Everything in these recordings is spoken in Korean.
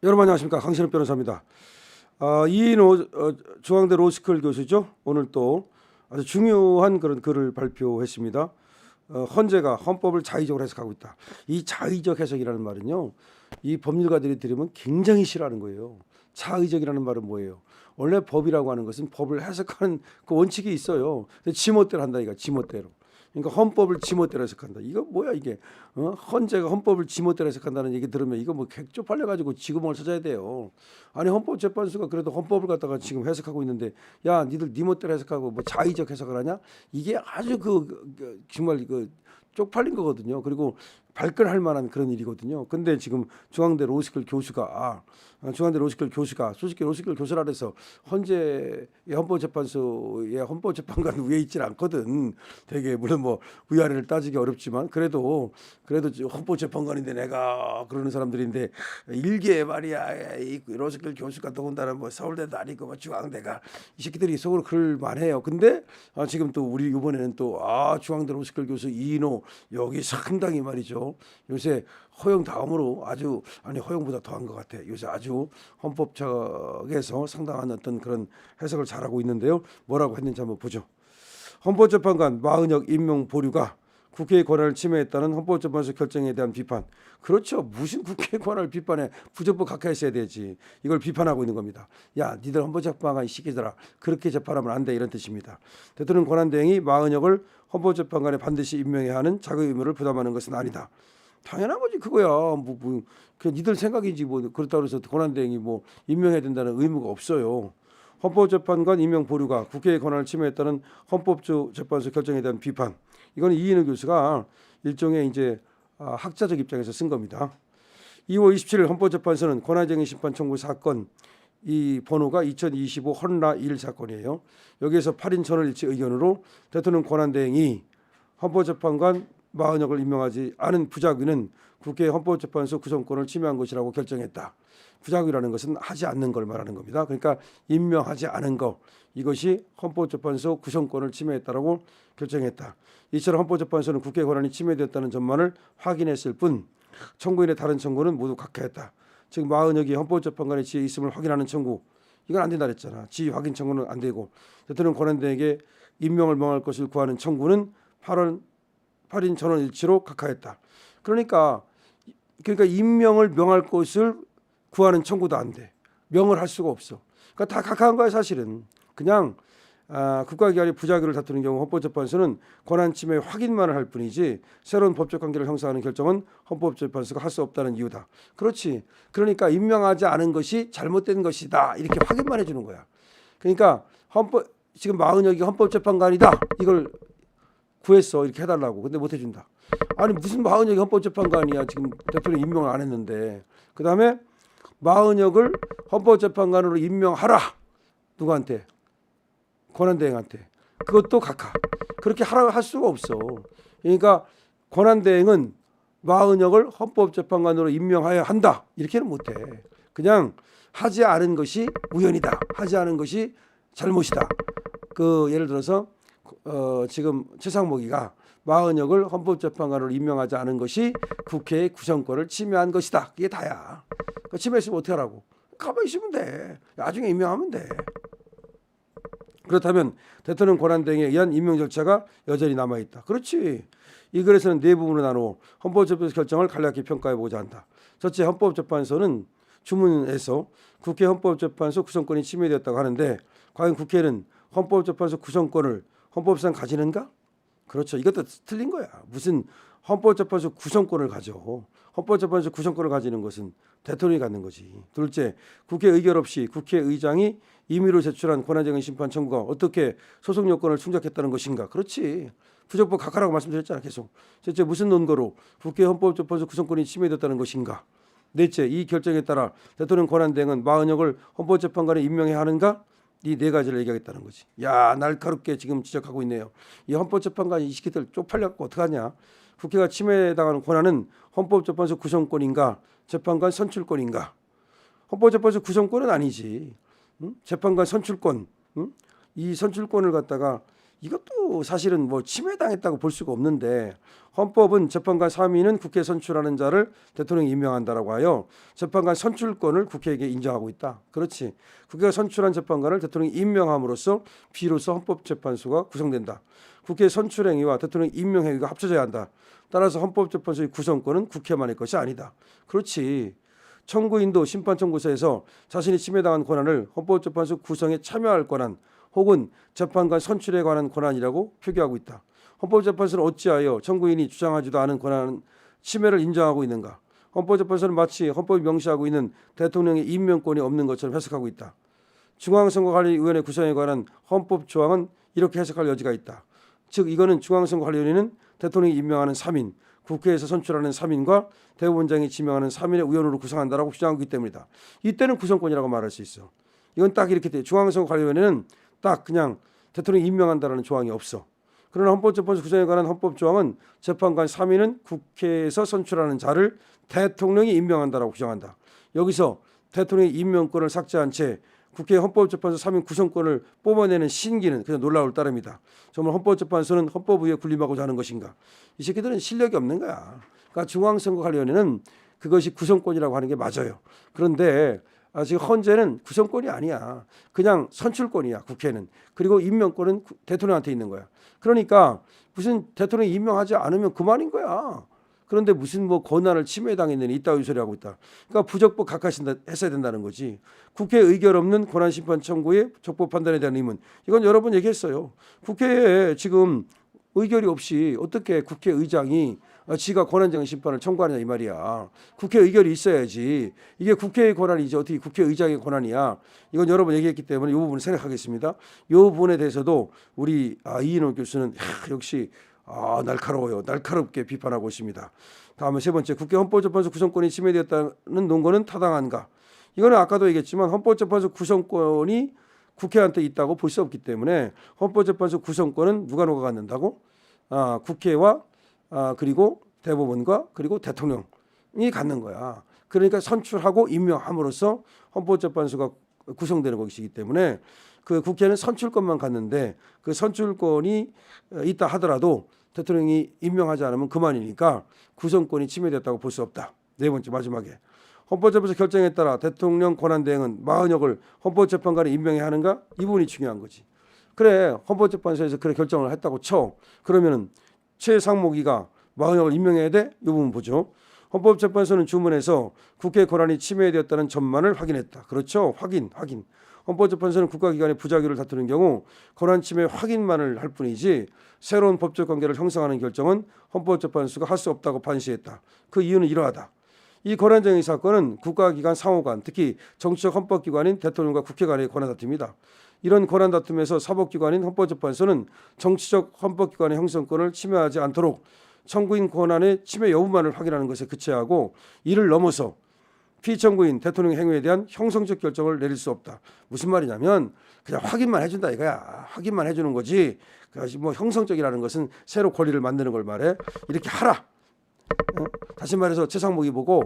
여러분 안녕하십니까, 강신업 변호사입니다. 이인호 중앙대 로스쿨 교수죠. 오늘 또 아주 중요한 그런 글을 발표했습니다. 헌재가 헌법을 자의적으로 해석하고 있다. 이 자의적 해석이라는 말은요, 이 법률가들이 들으면 굉장히 싫어하는 거예요. 자의적이라는 말은 뭐예요? 원래 법이라고 하는 것은 법을 해석하는 그 원칙이 있어요. 근데 지멋대로 한다니까, 지멋대로. 그러니까 헌법을 지멋대로 해석한다. 이거 뭐야 이게? 헌재가 헌법을 지멋대로 해석한다는 얘기 들으면 이거 뭐 객조 팔려가지고 지구멍을 찾아야 돼요. 아니 헌법재판소가 그래도 헌법을 갖다가 지금 해석하고 있는데, 야 니들 니 멋대로 해석하고 뭐 자의적 해석을 하냐? 이게 아주 정말 쪽팔린 거거든요. 그리고 발끈할 만한 그런 일이거든요. 근데 지금 중앙대 로스쿨 교수가 솔직히 로스쿨 교수라 해서 헌재의 헌법재판소의 헌법재판관 위에 있지는 않거든. 되게 물론 뭐 위아래를 따지기 어렵지만 그래도 헌법재판관인데 내가 그러는 사람들인데, 일개 말이야 이 로스쿨 교수가 더군다나 뭐 서울대도 아니고 뭐 중앙대가, 이 새끼들이 속으로 그럴 만해요. 근데 지금 또 우리 이번에는 또 중앙대 로스쿨 교수 이인호, 여기 상당히 말이죠. 요새 허영 다음으로 아주, 아니 허영보다 더한 것 같아. 요새 아주 헌법 쪽에서 상당한 어떤 그런 해석을 잘하고 있는데요. 뭐라고 했는지 한번 보죠. 헌법재판관 마은혁 임명 보류가 국회의 권한을 침해했다는 헌법재판소 결정에 대한 비판. 그렇죠. 무슨 국회의 권한을 비판해? 부적법 각하했어야 되지. 이걸 비판하고 있는 겁니다. 야, 니들 헌법재판관 시키더라. 그렇게 재판하면 안 돼, 이런 뜻입니다. 대통령 권한대행이 마은혁을 헌법재판관에 반드시 임명해야 하는 자격 의무를 부담하는 것은 아니다. 당연한 거지 그거야. 그 니들 생각이지 뭐. 그렇다고 해서 권한대행이 뭐 임명해야 된다는 의무가 없어요. 헌법재판관 임명 보류가 국회의 권한을 침해했다는 헌법재판소 결정에 대한 비판. 이거는 이인호 교수가 일종의 이제 학자적 입장에서 쓴 겁니다. 2월 27일 헌법재판소는 권한쟁의 심판 청구 사건, 이 번호가 2025 헌라 1 사건이에요. 여기에서 8인 전원 일치 의견으로 대통령 권한대행이 헌법재판관 마은혁을 임명하지 않은 부작위는 국회 헌법재판소 구성권을 침해한 것이라고 결정했다. 부작위라는 것은 하지 않는 걸 말하는 겁니다. 그러니까 임명하지 않은 것, 이것이 헌법재판소 구성권을 침해했다라고 결정했다. 이처럼 헌법재판소는 국회 권한이 침해되었다는 점만을 확인했을 뿐 청구인의 다른 청구는 모두 각하했다. 즉 마은혁이 헌법재판관의 지위에 있음을 확인하는 청구, 이건 안 된다 그랬잖아. 지위 확인 청구는 안 되고, 대통령 권한대행에게 임명을 명할 것을 구하는 청구는 8인 전원 일치로 각하했다. 그러니까 임명을 명할 것을 구하는 청구도 안 돼. 명을 할 수가 없어. 그러니까 다 각하한 거야 사실은. 그냥 국가기관이 부작위를 다투는 경우 헌법재판소는 권한 침해 확인만을 할 뿐이지 새로운 법적 관계를 형성하는 결정은 헌법재판소가 할 수 없다는 이유다. 그렇지. 그러니까 임명하지 않은 것이 잘못된 것이다, 이렇게 확인만 해주는 거야. 그러니까 지금 마은혁이 헌법재판관이다, 이걸 구했어, 이렇게 해달라고. 근데 못 해준다. 아니 무슨 마은혁이 헌법재판관이야, 지금 대통령 임명을 안 했는데. 그 다음에 마은혁을 헌법재판관으로 임명하라. 누구한테? 권한대행한테. 그것도 각하. 그렇게 하라고 할 수가 없어. 그러니까 권한대행은 마은혁을 헌법재판관으로 임명해야 한다, 이렇게는 못해. 그냥 하지 않은 것이 우연이다, 하지 않은 것이 잘못이다. 예를 들어서 지금 최상목이가 마은혁을 헌법재판관으로 임명하지 않은 것이 국회의 구성권을 침해한 것이다. 그게 다야. 침해했으면 어떻게 하라고? 가만히 있으면 돼. 나중에 임명하면 돼. 그렇다면 대통령 권한대행에 의한 임명 절차가 여전히 남아있다. 그렇지. 이 글에서는 네 부분으로 나누어 헌법재판소 결정을 간략히 평가해보자 한다. 첫째, 헌법재판소는 주문에서 국회 헌법재판소 구성권이 침해되었다고 하는데, 과연 국회는 헌법재판소 구성권을 헌법상 가지는가? 그렇죠. 이것도 틀린 거야. 무슨 헌법재판소 구성권을 가져. 헌법재판소 구성권을 가지는 것은 대통령이 갖는 거지. 둘째, 국회 의결 없이 국회의장이 임의로 제출한 권한쟁의 심판 청구가 어떻게 소속 요건을 충족했다는 것인가? 그렇지. 부적법 각하라고 말씀드렸잖아, 계속. 셋째, 무슨 논거로 국회 헌법재판소 구성권이 침해됐다는 것인가? 넷째, 이 결정에 따라 대통령 권한대행은 마은혁을 헌법재판관에 임명해야 하는가? 이 네 가지를 얘기하겠다는 거지. 야, 날카롭게 지금 지적하고 있네요. 이 헌법재판관이 이 새끼들 쪽팔려갖고 어떡하냐? 국회가 침해당하는 권한은 헌법재판소 구성권인가, 재판관 선출권인가? 헌법재판소 구성권은 아니지. 응? 재판관 선출권. 응? 이 선출권을 갖다가 이것도 사실은 뭐 침해당했다고 볼 수가 없는데 헌법은 재판관 3인은 국회 선출하는 자를 대통령이 임명한다라고 하여 재판관 선출권을 국회에게 인정하고 있다. 그렇지. 국회가 선출한 재판관을 대통령이 임명함으로써 비로소 헌법재판소가 구성된다. 국회 선출행위와 대통령 임명행위가 합쳐져야 한다. 따라서 헌법재판소의 구성권은 국회만의 것이 아니다. 그렇지. 청구인도 심판청구서에서 자신이 침해당한 권한을 헌법재판소 구성에 참여할 권한 혹은 재판관 선출에 관한 권한이라고 표기하고 있다. 헌법재판소는 어찌하여 청구인이 주장하지도 않은 권한 침해를 인정하고 있는가? 헌법재판소는 마치 헌법이 명시하고 있는 대통령의 임명권이 없는 것처럼 해석하고 있다. 중앙선거관리위원회 구성에 관한 헌법 조항은 이렇게 해석할 여지가 있다. 즉 이거는 중앙선거관리위원회는 대통령이 임명하는 3인, 국회에서 선출하는 3인과 대법원장이 지명하는 3인의 의원으로 구성한다라고 주장하기 때문이다. 이때는 구성권이라고 말할 수 있어. 이건 딱 이렇게 돼. 중앙선거관리위원회는 딱 그냥 대통령이 임명한다라는 조항이 없어. 그러나 헌법재판소 구성에 관한 헌법조항은 재판관 3인은 국회에서 선출하는 자를 대통령이 임명한다라고 규정한다. 여기서 대통령의 임명권을 삭제한 채 국회 헌법재판소 3인 구성권을 뽑아내는 신기는 그냥 놀라울 따름이다. 정말 헌법재판소는 헌법 위에 군림하고자 하는 것인가? 이 새끼들은 실력이 없는 거야. 그러니까 중앙선거관리위원회는 그것이 구성권이라고 하는 게 맞아요. 그런데 지금 헌재는 구성권이 아니야. 그냥 선출권이야. 국회는. 그리고 임명권은 대통령한테 있는 거야. 그러니까 무슨 대통령이 임명하지 않으면 그만인 거야. 그런데 무슨 뭐 권한을 침해당했느니 이따위 소리 하고 있다. 그러니까 부적법 각하했어야 된다는 거지. 국회 의결 없는 권한심판 청구의 적법 판단에 대한 의문. 이건 여러 번 얘기했어요. 국회에 지금 의결이 없이 어떻게 국회의장이 지가 권한쟁의 심판을 청구하느냐 이 말이야. 국회 의결이 있어야지. 이게 국회의 권한이지 어떻게 국회의장의 권한이야. 이건 여러 번 얘기했기 때문에 이 부분을 생각하겠습니다. 이 부분에 대해서도 우리 이인호 교수는 역시 날카로워요. 날카롭게 비판하고 있습니다. 다음에 세 번째, 국회 헌법재판소 구성권이 침해되었다는 논거는 타당한가? 이거는 아까도 얘기했지만 헌법재판소 구성권이 국회한테 있다고 볼 수 없기 때문에 헌법재판소 구성권은 누가 갖는다고? 국회와 그리고 대법원과 그리고 대통령이 갖는 거야. 그러니까 선출하고 임명함으로써 헌법재판소가 구성되는 것이기 때문에 그 국회는 선출권만 갖는데 그 선출권이 있다 하더라도 대통령이 임명하지 않으면 그만이니까 구성권이 침해됐다고 볼 수 없다. 네 번째 마지막에 헌법재판소 결정에 따라 대통령 권한대행은 마흔역을 헌법재판관에 임명해야 하는가? 이 부분이 중요한 거지. 그래 헌법재판소에서 그래 결정을 했다고 쳐. 그러면은 최상목이가 마흔역을 임명해야 돼? 이 부분 보죠. 헌법재판소는 주문에서 국회 권한이 침해되었다는 점만을 확인했다. 그렇죠? 확인. 헌법재판소는 국가기관의 부작위를 다투는 경우 권한 침해 확인만을 할 뿐이지 새로운 법적 관계를 형성하는 결정은 헌법재판소가 할 수 없다고 판시했다. 그 이유는 이러하다. 이 권한쟁의 사건은 국가기관 상호간, 특히 정치적 헌법기관인 대통령과 국회 간의 권한 다툼이다. 이런 권한 다툼에서 사법기관인 헌법재판소는 정치적 헌법기관의 형성권을 침해하지 않도록 청구인 권한의 침해 여부만을 확인하는 것에 그치하고 이를 넘어서 피청구인 대통령 행위에 대한 형성적 결정을 내릴 수 없다. 무슨 말이냐면 그냥 확인만 해준다 이거야. 확인만 해주는 거지. 뭐 형성적이라는 것은 새로 권리를 만드는 걸 말해. 이렇게 하라. 다시 말해서 최상목이 보고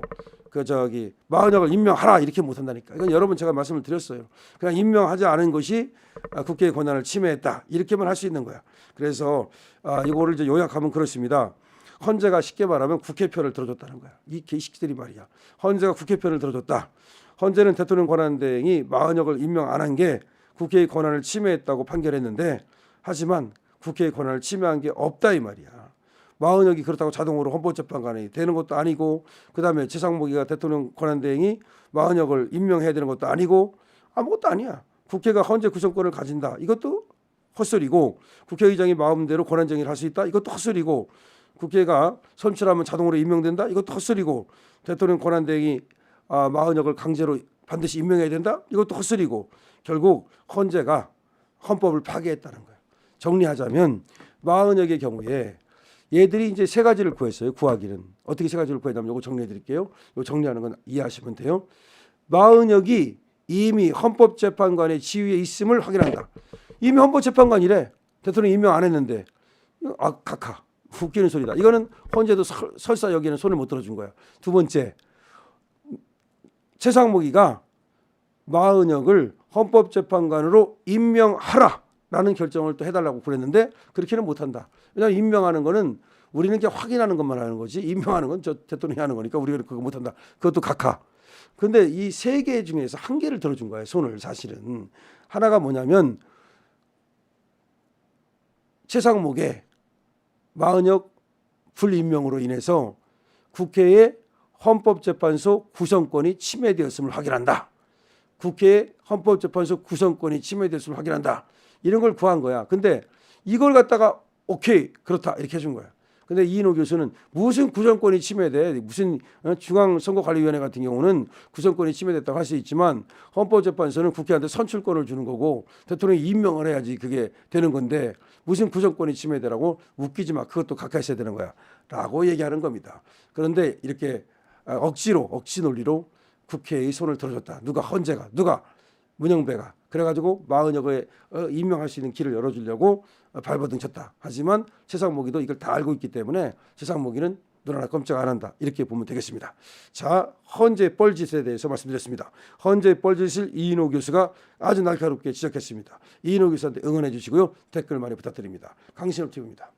마흔역을 임명하라 이렇게 못한다니까. 이건 여러 번 제가 말씀을 드렸어요. 그냥 임명하지 않은 것이 국회의 권한을 침해했다 이렇게만 할 수 있는 거야. 그래서 이거를 이제 요약하면 그렇습니다. 헌재가 쉽게 말하면 국회 편을 들어줬다는 거야. 이 개식들이 말이야. 헌재가 국회 편을 들어줬다. 헌재는 대통령 권한대행이 마흔역을 임명 안 한 게 국회의 권한을 침해했다고 판결했는데 하지만 국회의 권한을 침해한 게 없다 이 말이야. 마흔역이 그렇다고 자동으로 헌법재판관이 되는 것도 아니고 그다음에 최상목이가 대통령 권한대행이 마흔역을 임명해야 되는 것도 아니고 아무것도 아니야. 국회가 헌재 구성권을 가진다. 이것도 헛소리고 국회의장이 마음대로 권한쟁의를 할 수 있다. 이것도 헛소리고 국회가 선출하면 자동으로 임명된다. 이것도 헛소리고 대통령 권한대행이 마흔역을 강제로 반드시 임명해야 된다. 이것도 헛소리고 결국 헌재가 헌법을 파괴했다는 거예요. 정리하자면 마흔역의 경우에 얘들이 이제 세 가지를 구했어요. 구하기는 어떻게 세 가지를 구했냐면 이거 정리해 드릴게요. 이거 정리하는 건 이해하시면 돼요. 마흔역이 이미 헌법재판관의 지위에 있음을 확인한다. 이미 헌법재판관이래. 대통령 임명 안 했는데 각하. 웃기는 소리다. 이거는 헌재도 설사 여기에는 손을 못 들어준 거야. 두 번째, 최상목이가 마흔역을 헌법재판관으로 임명하라. 라는 결정을 또 해달라고 그랬는데 그렇게는 못한다. 왜냐하면 임명하는 거는 우리는 이제 확인하는 것만 하는 거지 임명하는 건 저 대통령이 하는 거니까 우리가 그거 못한다. 그것도 각하. 근데 이 세 개 중에서 한 개를 들어준 거예요. 손을 사실은. 하나가 뭐냐면 최상목의 마은혁 불임명으로 인해서 국회의 헌법재판소 구성권이 침해되었음을 확인한다. 국회의 헌법재판소 구성권이 침해되었음을 확인한다. 이런 걸 구한 거야. 근데 이걸 갖다가 오케이 그렇다 이렇게 해준 거야. 근데 이인호 교수는 무슨 구성권이 침해돼? 무슨 중앙선거관리위원회 같은 경우는 구성권이 침해됐다고 할 수 있지만 헌법재판소는 국회한테 선출권을 주는 거고 대통령이 임명을 해야지 그게 되는 건데 무슨 구성권이 침해되라고 웃기지 마. 그것도 가까이 있어야 되는 거야. 라고 얘기하는 겁니다. 그런데 이렇게 억지 논리로 국회의 손을 들어줬다. 누가 헌재가 누가 문영배가 그래가지고 마은혁을 임명할 수 있는 길을 열어주려고 발버둥 쳤다. 하지만 최상목이도 이걸 다 알고 있기 때문에 최상목이는 눈 하나 깜짝 안 한다. 이렇게 보면 되겠습니다. 자, 헌재 뻘짓에 대해서 말씀드렸습니다. 헌재 뻘짓을 이인호 교수가 아주 날카롭게 지적했습니다. 이인호 교수한테 응원해 주시고요. 댓글 많이 부탁드립니다. 강신업 TV입니다.